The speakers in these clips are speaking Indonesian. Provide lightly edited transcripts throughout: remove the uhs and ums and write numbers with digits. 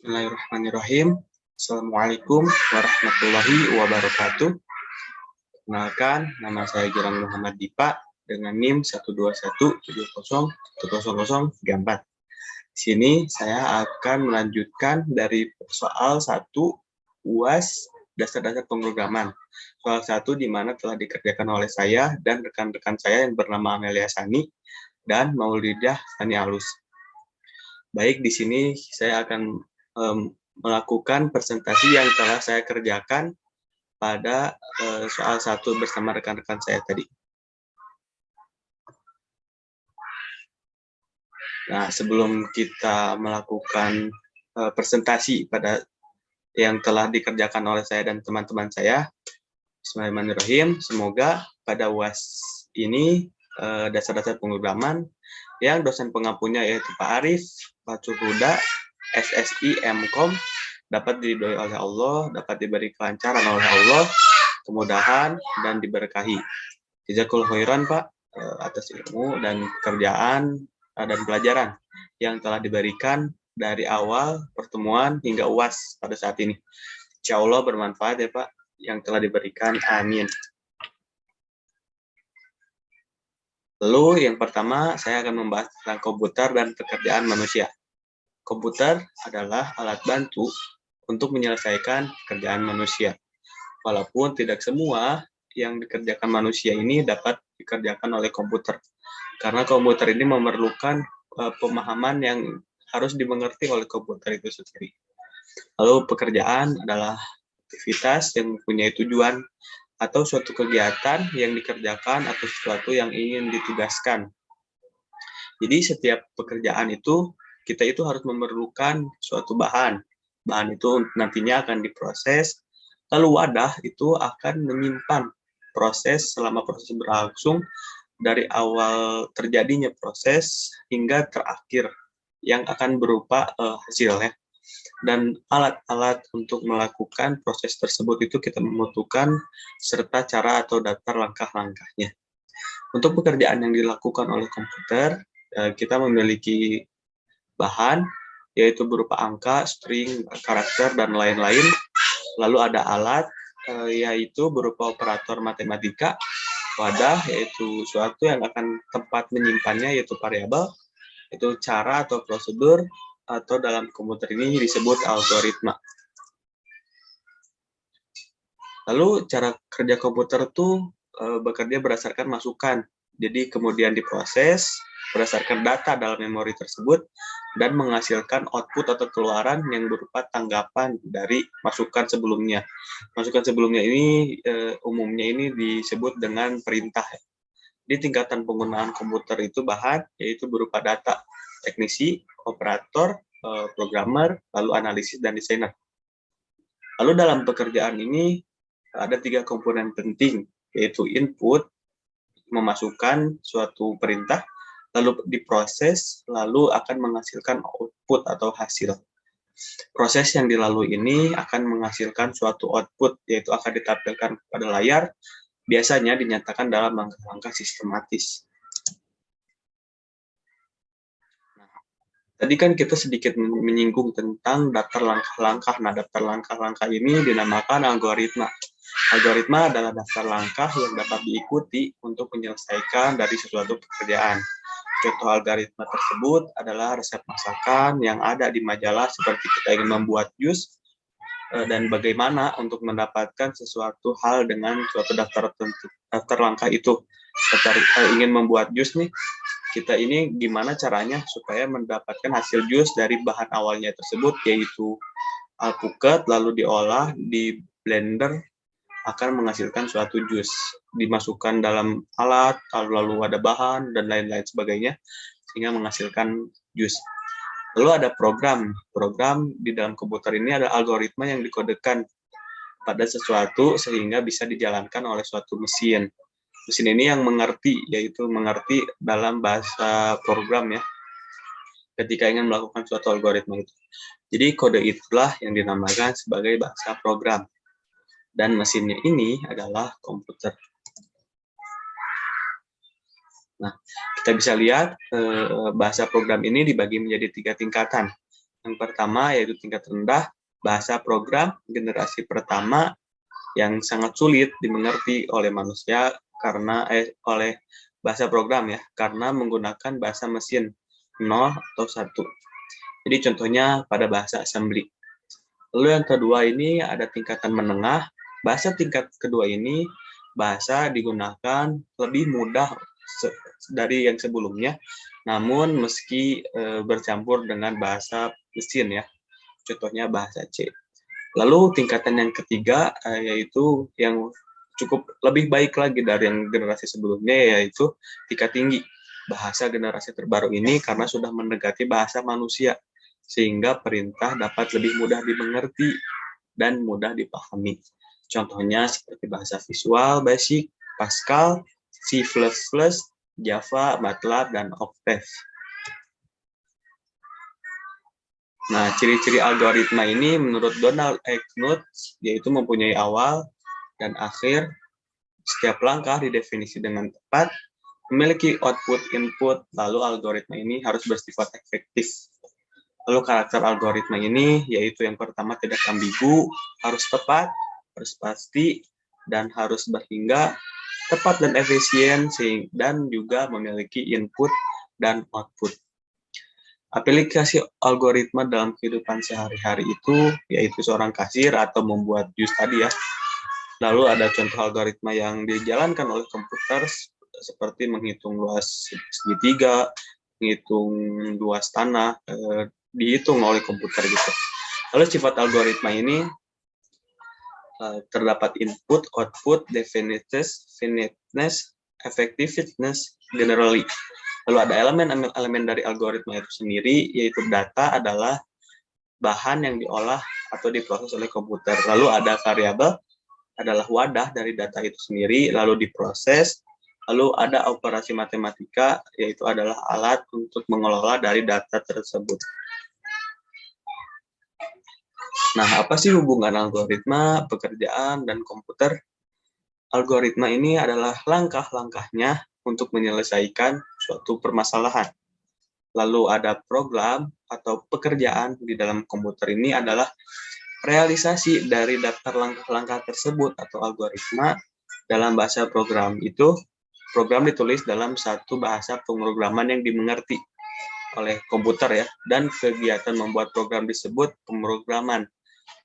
Bismillahirrahmanirrahim. Assalamualaikum warahmatullahi wabarakatuh. Kenalkan, nama saya Gilang Muhammad Dipa dengan NIM 12170100034. Di sini saya akan melanjutkan dari soal 1 UAS dasar-dasar pemrograman. Soal 1 di mana telah dikerjakan oleh saya dan rekan-rekan saya yang bernama Amelia Sani dan Maulidah Sani Alus. Baik, di sini saya akan melakukan presentasi yang telah saya kerjakan pada soal 1 bersama rekan-rekan saya tadi. Nah, sebelum kita melakukan presentasi pada yang telah dikerjakan oleh saya dan teman-teman saya, bismillahirrahmanirrahim, semoga pada UAS ini dasar-dasar pemrograman yang dosen pengampunya yaitu Pak Arif, Pak Cuhuda, SSI MKOM dapat diridhoi oleh Allah, dapat diberi kelancaran oleh Allah, kemudahan dan diberkahi. Jazakallahu khairan Pak atas ilmu dan kerjaan dan pelajaran yang telah diberikan dari awal pertemuan hingga UAS pada saat ini. Insya Allah bermanfaat ya Pak yang telah diberikan. Amin. Lalu yang pertama saya akan membahas tentang komputer dan pekerjaan manusia. Komputer adalah alat bantu untuk menyelesaikan pekerjaan manusia. Walaupun tidak semua yang dikerjakan manusia ini dapat dikerjakan oleh komputer. Karena komputer ini memerlukan pemahaman yang harus dimengerti oleh komputer itu sendiri. Lalu pekerjaan adalah aktivitas yang mempunyai tujuan atau suatu kegiatan yang dikerjakan atau sesuatu yang ingin ditugaskan. Jadi setiap pekerjaan itu kita itu harus memerlukan suatu bahan. Bahan itu nantinya akan diproses, lalu wadah itu akan menyimpan proses selama proses berlangsung dari awal terjadinya proses hingga terakhir yang akan berupa hasilnya. Dan alat-alat untuk melakukan proses tersebut itu kita membutuhkan serta cara atau daftar langkah-langkahnya. Untuk pekerjaan yang dilakukan oleh komputer, kita memiliki bahan, yaitu berupa angka, string, karakter, dan lain-lain. Lalu ada alat, yaitu berupa operator matematika, wadah, yaitu suatu yang akan tempat menyimpannya, yaitu variabel, itu cara atau prosedur, atau dalam komputer ini disebut algoritma. Lalu cara kerja komputer itu bekerja berdasarkan masukan, jadi kemudian diproses berdasarkan data dalam memori tersebut dan menghasilkan output atau keluaran yang berupa tanggapan dari masukan sebelumnya. Masukan sebelumnya ini umumnya ini disebut dengan perintah. Di tingkatan penggunaan komputer itu bahan yaitu berupa data, teknisi, operator, programmer, lalu analisis dan desainer. Lalu dalam pekerjaan ini ada 3 komponen penting, yaitu input, memasukkan suatu perintah, lalu diproses, lalu akan menghasilkan output atau hasil. Proses yang dilalui ini akan menghasilkan suatu output, yaitu akan ditampilkan pada layar, biasanya dinyatakan dalam langkah-langkah sistematis. Tadi kan kita sedikit menyinggung tentang daftar langkah-langkah. Nah, daftar langkah-langkah ini dinamakan algoritma. Algoritma adalah daftar langkah yang dapat diikuti untuk menyelesaikan dari sesuatu pekerjaan. Contoh algoritma tersebut adalah resep masakan yang ada di majalah seperti kita ingin membuat jus dan bagaimana untuk mendapatkan sesuatu hal dengan suatu daftar langkah itu. Ingin membuat jus nih, kita ini gimana caranya supaya mendapatkan hasil jus dari bahan awalnya tersebut, yaitu alpukat, lalu diolah di blender akan menghasilkan suatu jus, dimasukkan dalam alat, lalu ada bahan dan lain-lain sebagainya sehingga menghasilkan jus. Lalu ada program di dalam komputer ini ada algoritma yang dikodekan pada sesuatu sehingga bisa dijalankan oleh suatu mesin. Mesin ini yang mengerti, yaitu mengerti dalam bahasa program ya, ketika ingin melakukan suatu algoritma itu. Jadi kode itulah yang dinamakan sebagai bahasa program. Dan mesinnya ini adalah komputer. Nah, kita bisa lihat bahasa program ini dibagi menjadi 3 tingkatan. Yang pertama yaitu tingkat rendah, bahasa program generasi pertama yang sangat sulit dimengerti oleh manusia karena oleh bahasa program ya, karena menggunakan bahasa mesin 0 atau 1. Jadi contohnya pada bahasa assembly. Lalu yang kedua ini ada tingkatan menengah. Bahasa tingkat kedua ini bahasa digunakan lebih mudah dari yang sebelumnya, namun meski bercampur dengan bahasa mesin ya. Contohnya bahasa C. Lalu tingkatan yang ketiga yaitu yang cukup lebih baik lagi dari yang generasi sebelumnya, yaitu tingkat tinggi. Bahasa generasi terbaru ini karena sudah mendekati bahasa manusia, sehingga perintah dapat lebih mudah dimengerti dan mudah dipahami. Contohnya seperti bahasa visual, Basic, Pascal, C++, Java, MATLAB, dan Octave. Nah, ciri-ciri algoritma ini menurut Donald E. Knuth yaitu mempunyai awal dan akhir, setiap langkah didefinisi dengan tepat, memiliki output input, lalu algoritma ini harus bersifat efektif. Lalu karakter algoritma ini yaitu yang pertama tidak ambigu, harus tepat, harus pasti, dan harus berhingga, tepat dan efisien, dan juga memiliki input dan output. Aplikasi algoritma dalam kehidupan sehari-hari itu yaitu seorang kasir atau membuat jus tadi ya. Lalu ada contoh algoritma yang dijalankan oleh komputer seperti menghitung luas segitiga, menghitung luas tanah, dihitung oleh komputer gitu. Lalu sifat algoritma ini terdapat input, output, definiteness, finiteness, effectiveness, generally. Lalu ada elemen dari algoritma itu sendiri, yaitu data adalah bahan yang diolah atau diproses oleh komputer. Lalu ada variabel adalah wadah dari data itu sendiri, lalu diproses. Lalu ada operasi matematika, yaitu adalah alat untuk mengelola dari data tersebut. Nah, apa sih hubungan algoritma, pekerjaan, dan komputer? Algoritma ini adalah langkah-langkahnya untuk menyelesaikan suatu permasalahan. Lalu ada program atau pekerjaan di dalam komputer ini adalah realisasi dari daftar langkah-langkah tersebut atau algoritma dalam bahasa program. Itu program ditulis dalam satu bahasa pemrograman yang dimengerti oleh komputer ya, dan kegiatan membuat program disebut pemrograman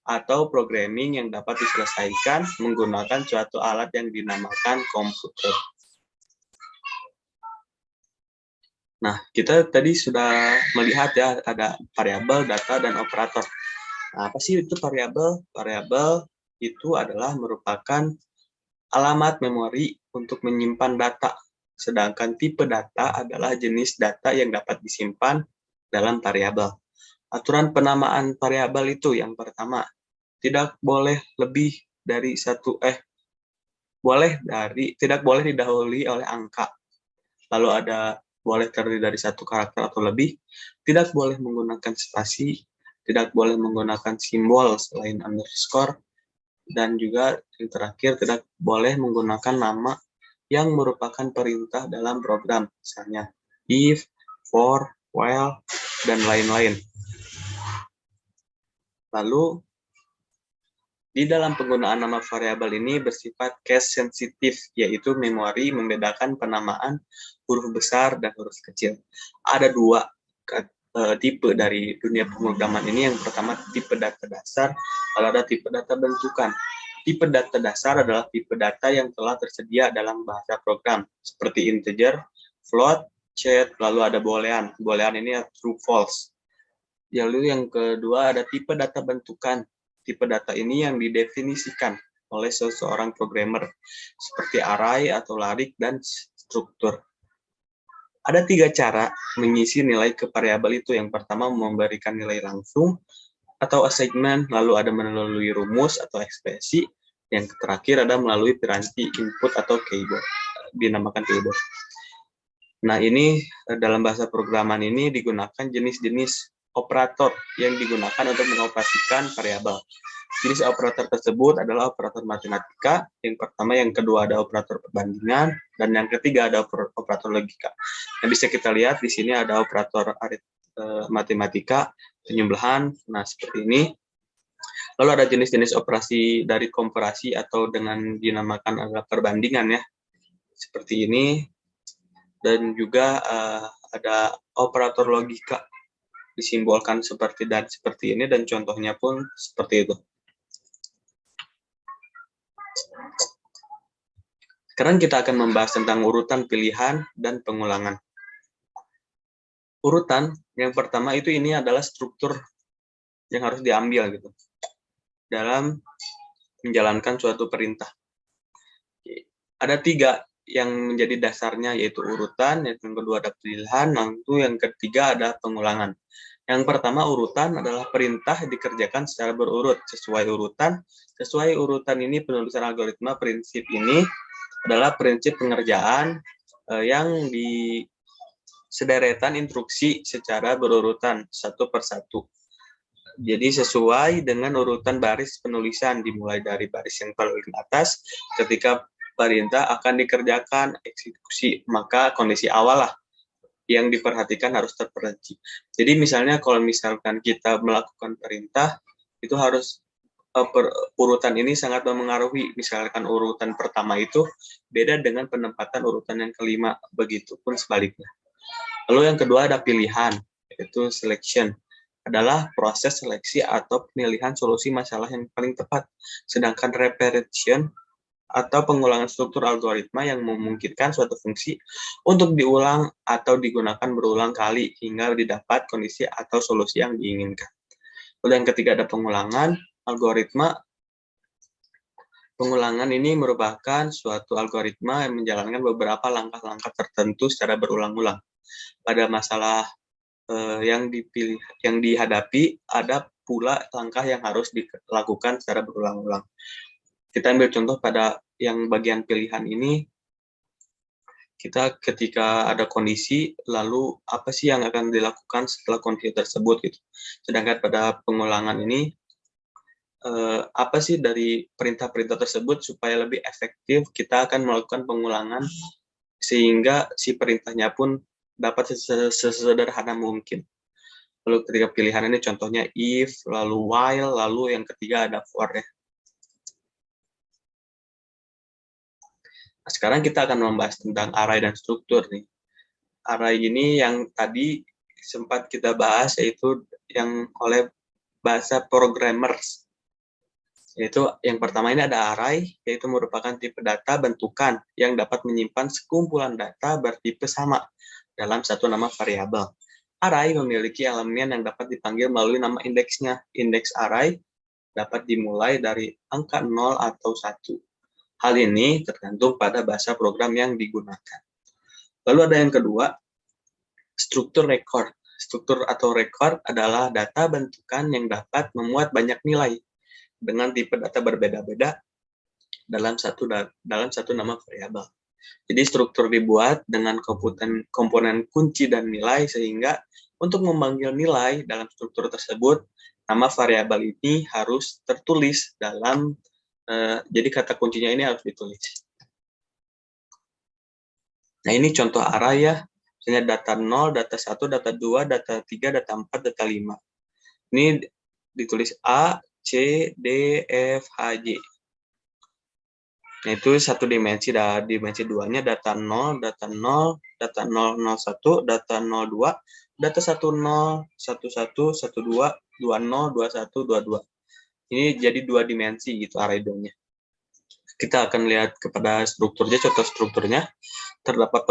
atau programming yang dapat diselesaikan menggunakan suatu alat yang dinamakan komputer. Nah, kita tadi sudah melihat ya ada variabel, data, dan operator. Nah, apa sih itu variabel? Variabel itu adalah merupakan alamat memori untuk menyimpan data. Sedangkan tipe data adalah jenis data yang dapat disimpan dalam variabel. Aturan penamaan variabel itu yang pertama, tidak boleh lebih dari tidak boleh didahului oleh angka. Lalu ada boleh terdiri dari satu karakter atau lebih, tidak boleh menggunakan spasi, tidak boleh menggunakan simbol selain underscore, dan juga yang terakhir tidak boleh menggunakan nama yang merupakan perintah dalam program, misalnya if, for, while, dan lain-lain. Lalu, di dalam penggunaan nama variabel ini bersifat case sensitif, yaitu memori membedakan penamaan huruf besar dan huruf kecil. Ada dua tipe dari dunia pemrograman ini. Yang pertama tipe data dasar, lalu ada tipe data bentukan. Tipe data dasar adalah tipe data yang telah tersedia dalam bahasa program, seperti integer, float, chat, lalu ada boolean. Boolean ini true false. Lalu yang kedua ada tipe data bentukan. Tipe data ini yang didefinisikan oleh seseorang programmer, seperti array atau larik dan struktur. Ada 3 cara mengisi nilai ke variabel itu. Yang pertama memberikan nilai langsung atau assignment, lalu ada melalui rumus atau ekspresi, yang terakhir ada melalui piranti input atau keyboard, dinamakan keyboard. Nah, ini dalam bahasa programan ini digunakan jenis-jenis operator yang digunakan untuk mengoperasikan variabel. Jenis operator tersebut adalah operator matematika, yang pertama, yang kedua ada operator perbandingan, dan yang ketiga ada operator logika. Yang bisa kita lihat di sini ada operator matematika penyembelahan. Nah, seperti ini. Lalu ada jenis-jenis operasi dari komparasi atau dengan dinamakan angka perbandingan ya. Seperti ini. Dan juga ada operator logika disimbolkan seperti ini dan contohnya pun seperti itu. Sekarang kita akan membahas tentang urutan pilihan dan pengulangan. Urutan yang pertama itu ini adalah struktur yang harus diambil gitu dalam menjalankan suatu perintah. Ada 3 yang menjadi dasarnya, yaitu urutan, yang kedua ada pilihan, lalu yang ketiga ada pengulangan. Yang pertama urutan adalah perintah dikerjakan secara berurut sesuai urutan. Sesuai urutan ini penulisan algoritma prinsip ini adalah prinsip pengerjaan yang di sederetan instruksi secara berurutan satu per satu. Jadi sesuai dengan urutan baris penulisan dimulai dari baris yang paling atas ketika perintah akan dikerjakan eksekusi, maka kondisi awal lah yang diperhatikan harus terperinci. Jadi misalnya kalau misalkan kita melakukan perintah itu harus urutan ini sangat memengaruhi. Misalkan urutan pertama itu beda dengan penempatan urutan yang kelima, begitupun sebaliknya. Lalu yang kedua ada pilihan, yaitu selection. Adalah proses seleksi atau pemilihan solusi masalah yang paling tepat. Sedangkan repetition atau pengulangan struktur algoritma yang memungkinkan suatu fungsi untuk diulang atau digunakan berulang kali hingga didapat kondisi atau solusi yang diinginkan. Lalu yang ketiga ada pengulangan. Pengulangan ini merupakan suatu algoritma yang menjalankan beberapa langkah-langkah tertentu secara berulang-ulang. Pada masalah yang dihadapi, ada pula langkah yang harus dilakukan secara berulang-ulang. Kita ambil contoh pada yang bagian pilihan ini, kita ketika ada kondisi, lalu apa sih yang akan dilakukan setelah kondisi tersebut gitu. Sedangkan pada pengulangan ini, apa sih dari perintah-perintah tersebut supaya lebih efektif, kita akan melakukan pengulangan sehingga si perintahnya pun dapat sesederhana mungkin. Lalu ketika pilihan ini contohnya if, lalu while, lalu yang ketiga ada for ya. Nah, sekarang kita akan membahas tentang array dan struktur nih. Array ini yang tadi sempat kita bahas, yaitu yang oleh bahasa programmers. Yaitu yang pertama ini ada array, yaitu merupakan tipe data bentukan yang dapat menyimpan sekumpulan data bertipe sama dalam satu nama variabel. Array memiliki elemen yang dapat dipanggil melalui nama indeksnya. Indeks array dapat dimulai dari angka 0 atau 1. Hal ini tergantung pada bahasa program yang digunakan. Lalu ada yang kedua, struktur record. Struktur atau record adalah data bentukan yang dapat memuat banyak nilai dengan tipe data berbeda-beda dalam satu nama variabel. Jadi struktur dibuat dengan komponen kunci dan nilai sehingga untuk memanggil nilai dalam struktur tersebut, nama variabel ini harus tertulis dalam jadi kata kuncinya ini harus ditulis. Nah, ini contoh array ya. Misalnya data 0, data 1, data 2, data 3, data 4, data 5. Ini ditulis A, C, D, F, H, J. Nah, itu satu dimensi. Dimensi 2-nya data 0, data 0, data 001, data 02, data 10, 11, 12, 20, 21, 22. Ini jadi 2 dimensi gitu array-nya. Kita akan lihat kepada strukturnya, contoh strukturnya. Terdapat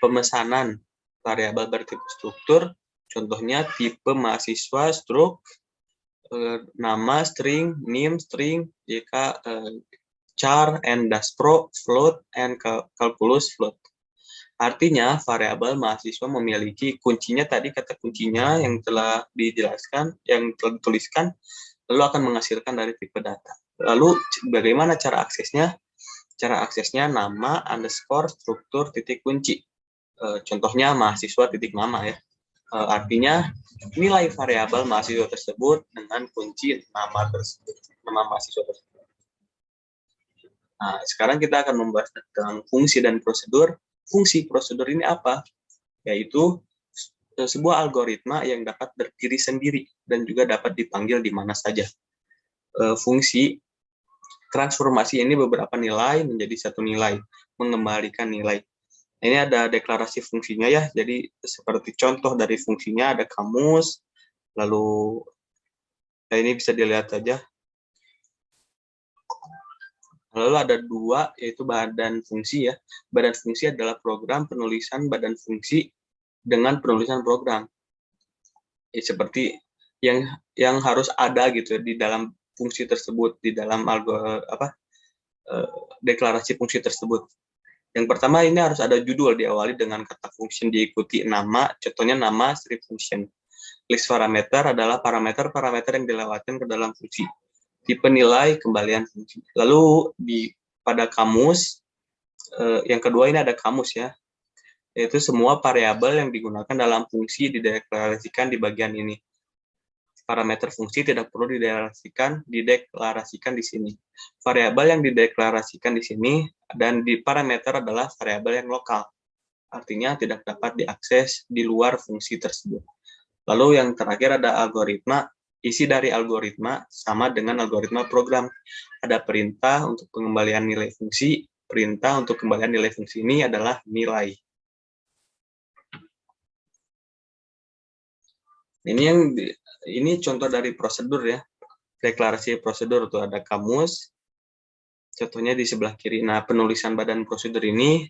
pemesanan variabel bertipe struktur, contohnya tipe mahasiswa, struk, nama, string, name, string, jika char, and daspro, float, and calculus, float. Artinya, variabel mahasiswa memiliki kuncinya tadi, kata kuncinya yang telah dijelaskan, yang telah dituliskan, lalu akan menghasilkan dari tipe data. Lalu, bagaimana cara aksesnya? Cara aksesnya nama, underscore, struktur, titik kunci. Contohnya mahasiswa titik nama ya. Artinya nilai variabel mahasiswa tersebut dengan kunci nama tersebut, nama mahasiswa tersebut. Nah, sekarang kita akan membahas tentang fungsi dan prosedur. Fungsi prosedur ini apa? Yaitu sebuah algoritma yang dapat berdiri sendiri dan juga dapat dipanggil di mana saja. Fungsi transformasi ini beberapa nilai menjadi satu nilai, mengembalikan nilai. Ini ada deklarasi fungsinya ya, jadi seperti contoh dari fungsinya ada kamus, lalu ini bisa dilihat saja. Lalu ada dua, yaitu badan fungsi ya. Badan fungsi adalah program penulisan badan fungsi dengan penulisan program. Ya, seperti yang harus ada gitu di dalam fungsi tersebut, di dalam deklarasi fungsi tersebut. Yang pertama ini harus ada judul, diawali dengan kata function, diikuti nama, contohnya nama strip function. List parameter adalah parameter-parameter yang dilewatkan ke dalam fungsi. Tipe nilai kembalian fungsi. Lalu pada kamus, yang kedua ini ada kamus ya, yaitu semua variabel yang digunakan dalam fungsi dideklarasikan di bagian ini. Parameter fungsi tidak perlu dideklarasikan di sini. Variabel yang dideklarasikan di sini dan di parameter adalah variabel yang lokal. Artinya tidak dapat diakses di luar fungsi tersebut. Lalu yang terakhir ada algoritma. Isi dari algoritma sama dengan algoritma program. Ada perintah untuk pengembalian nilai fungsi. Perintah untuk kembalian nilai fungsi ini adalah nilai. Ini contoh dari prosedur ya. Deklarasi prosedur tuh ada kamus. Contohnya di sebelah kiri. Nah, penulisan badan prosedur ini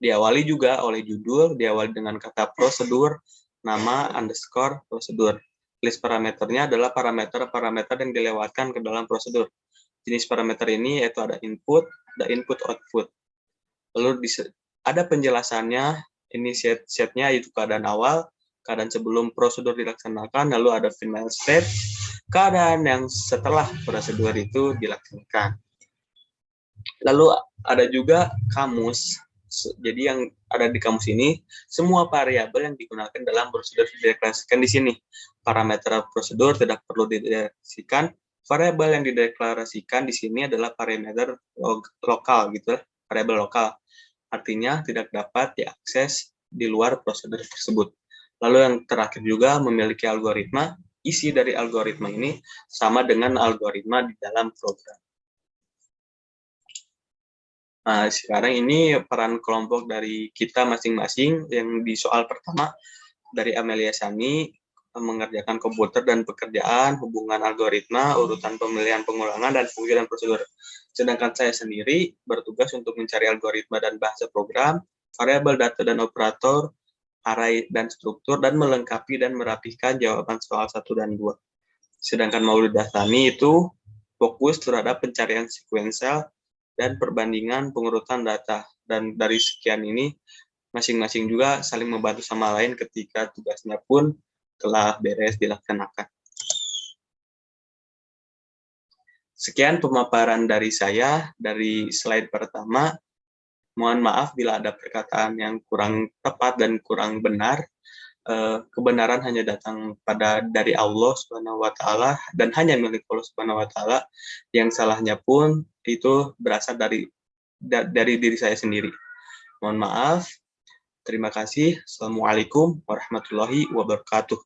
diawali juga oleh judul, diawali dengan kata prosedur, nama, underscore, prosedur. List parameternya adalah parameter-parameter yang dilewatkan ke dalam prosedur. Jenis parameter ini yaitu ada input output. Lalu ada penjelasannya, ini setnya itu keadaan awal, keadaan sebelum prosedur dilaksanakan, lalu ada final state, keadaan yang setelah prosedur itu dilaksanakan. Lalu ada juga kamus. Jadi yang ada di kamus ini, semua variabel yang digunakan dalam prosedur dideklarasikan di sini. Parameter prosedur tidak perlu dideklarasikan. Variabel yang dideklarasikan di sini adalah parameter lokal gitu, variabel lokal. Artinya tidak dapat diakses di luar prosedur tersebut. Lalu yang terakhir juga memiliki algoritma. Isi dari algoritma ini sama dengan algoritma di dalam program. Nah, sekarang ini peran kelompok dari kita masing-masing. Yang di soal pertama dari Amelia Sani, mengerjakan komputer dan pekerjaan, hubungan algoritma, urutan pemilihan pengulangan, dan fungsi dan prosedur. Sedangkan saya sendiri bertugas untuk mencari algoritma dan bahasa program, variabel data dan operator, array dan struktur, dan melengkapi dan merapihkan jawaban soal 1 dan 2. Sedangkan Mauludah Sani itu fokus terhadap pencarian sekuensial dan perbandingan pengurutan data. Dan dari sekian ini, masing-masing juga saling membantu sama lain ketika tugasnya pun telah beres dilaksanakan. Sekian pemaparan dari saya dari slide pertama. Mohon maaf bila ada perkataan yang kurang tepat dan kurang benar. Kebenaran hanya datang dari Allah Subhanahu wa taala dan hanya milik Allah Subhanahu wa taala. Yang salahnya pun itu berasal dari diri saya sendiri. Mohon maaf. Terima kasih. Assalamualaikum warahmatullahi wabarakatuh.